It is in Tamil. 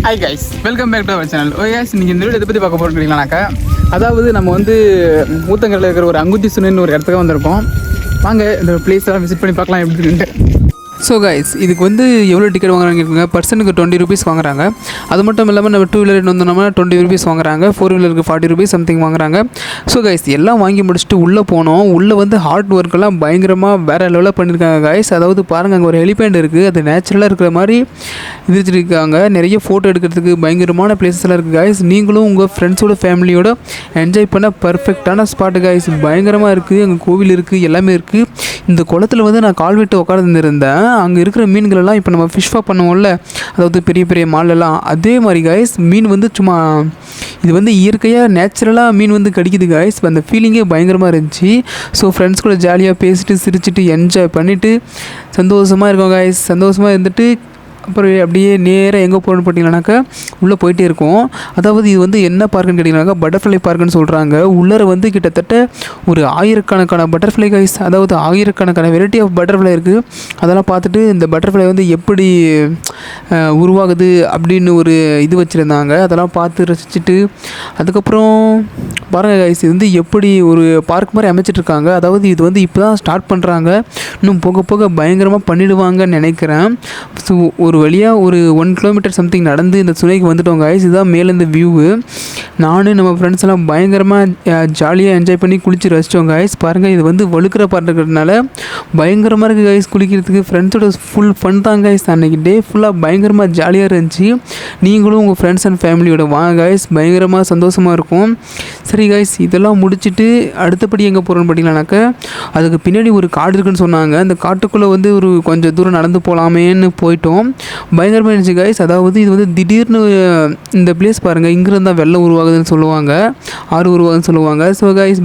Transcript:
Hi guys, welcome back to our channel. Oh guys, இன்றைக்கி இந்த வீடியோ இதை பற்றி பார்க்க போகிறீங்களாக்கா, அதாவது நம்ம வந்து ஊத்தங்கரையில் இருக்கிற ஒரு அங்குத்தி சுனைன்னு ஒரு இடத்துக்கு வந்திருக்கோம். வாங்க இந்த பிளேஸ்லாம் விசிட் பண்ணி பார்க்கலாம் எப்படி இருக்குன்ட்டு. ஸோ கைஸ், இதுக்கு வந்து எவ்வளோ டிக்கெட் வாங்குறாங்க இருக்குங்க. பர்சனுக்கு 20 rupees வாங்குறாங்க. அது மட்டும் இல்லாமல் நம்ம 2 வீலர் வந்தோம்னா 20 rupees வாங்குறாங்க. 4 வீலருக்கு 40 rupees சம்திங் வாங்குறாங்க. ஸோ கைஸ், எல்லாம் வாங்கி முடிச்சுட்டு உள்ளே போனோம். உள்ளே வந்து ஹார்ட் ஒர்க்கெல்லாம் பயங்கரமாக வேறு லெவலில் பண்ணியிருக்காங்க கைஸ். அதாவது பாருங்கள், அங்கே ஒரு ஹெலிபேண்ட் இருக்குது. அது நேச்சுரலாக இருக்கிற மாதிரி இருக்காங்க. நிறைய ஃபோட்டோ எடுக்கிறதுக்கு பயங்கரமான பிளேஸஸ்லாம் இருக்குது கைஸ். நீங்களும் உங்கள் ஃப்ரெண்ட்ஸோட ஃபேமிலியோட என்ஜாய் பண்ண பர்ஃபெக்டான ஸ்பாட்டு கைஸ். பயங்கரமாக இருக்குது. அங்கே கோவில் இருக்குது, எல்லாமே இருக்குது. இந்த குளத்தில் வந்து நான் கால் விட்டு உட்காந்துருந்தேன். அங்கே இருக்கிற மீன்களெல்லாம் இப்போ நம்ம ஃபிஷ் ஃபாப் பண்ணுவோம்ல, அதாவது பெரிய பெரிய மாலெல்லாம், அதே மாதிரி கைஸ் மீன் வந்து சும்மா இது வந்து இயற்கையாக நேச்சுரலாக மீன் வந்து கடிக்குது கைஸ். அந்த ஃபீலிங்கே பயங்கரமாக இருந்துச்சு. ஸோ ஃப்ரெண்ட்ஸ் கூட ஜாலியாக பேசிட்டு சிரிச்சிட்டு என்ஜாய் பண்ணிவிட்டு சந்தோஷமாக இருக்கோம் கைஸ். சந்தோஷமாக இருந்துட்டு அப்புறம் அப்படியே நேராக எங்கே போகணுன்னு பார்த்தீங்கன்னாக்கா உள்ளே போயிட்டே இருக்கோம். அதாவது இது வந்து என்ன பார்க்குன்னு கேட்டிங்கனாக்கா பட்டர்ஃப்ளை பார்க்குன்னு சொல்கிறாங்க. உள்ளே வந்து கிட்டத்தட்ட ஒரு ஆயிரக்கணக்கான பட்டர்ஃப்ளை கைஸ். அதாவது ஆயிரக்கணக்கான வெரைட்டி ஆஃப் பட்டர்ஃப்ளை இருக்குது. அதெல்லாம் பார்த்துட்டு இந்த பட்டர்ஃப்ளை வந்து எப்படி உருவாகுது அப்படின்னு ஒரு இது வச்சுருந்தாங்க. அதெல்லாம் பார்த்து ரசிச்சுட்டு அதுக்கப்புறம் பாருங்கள் கைஸ், இது வந்து எப்படி ஒரு பார்க் மாதிரி அமைச்சிட்ருக்காங்க. அதாவது இது வந்து இப்போ தான் ஸ்டார்ட் பண்ணுறாங்க. இன்னும் போக போக பயங்கரமாக பண்ணிடுவாங்கன்னு நினைக்கிறேன். ஸோ ஒரு வழியாக ஒரு 1 kilometer சம்திங் நடந்து இந்த சுனைக்கு வந்துட்டோம் கைஸ். இதுதான் மேலே இந்த வியூவு. நானும் நம்ம ஃப்ரெண்ட்ஸ் எல்லாம் பயங்கரமாக ஜாலியாக என்ஜாய் பண்ணி குளிச்சு ரசித்தோம் கைஸ். பாருங்கள், இது வந்து வழுக்கிற பார்ட் இருக்கிறதுனால பயங்கரமாக இருக்குது கைஸ். குளிக்கிறதுக்கு ஃப்ரெண்ட்ஸோட ஃபுல் ஃபன் தான் கைஸ். அன்றைக்கி டே ஃபுல்லாக பயங்கரமாக ஜாலியாக இருந்துச்சு. நீங்களும் உங்கள் ஃப்ரெண்ட்ஸ் அண்ட் ஃபேமிலியோட வாங்க கைஸ். பயங்கரமாக சந்தோஷமாக இருக்கும். சரி கைஸ், இதெல்லாம் முடிச்சுட்டு அடுத்தபடி எங்கே போகிறோன்னு பார்த்தீங்கன்னாக்கா அதுக்கு பின்னாடி ஒரு காடு இருக்குன்னு சொன்னாங்க. அந்த காட்டுக்குள்ளே வந்து ஒரு கொஞ்சம் தூரம் நடந்து போகலாமேன்னு போயிட்டோம். பயங்கரமாக இருந்துச்சு கைஸ். அதாவது இது வந்து திடீர்னு இந்த பிளேஸ் பாருங்கள், இங்கிருந்து தான் வெள்ளம் உருவாகுதுன்னு சொல்லுவாங்க, ஆறு உருவாகுதுன்னு சொல்லுவாங்க. So guys,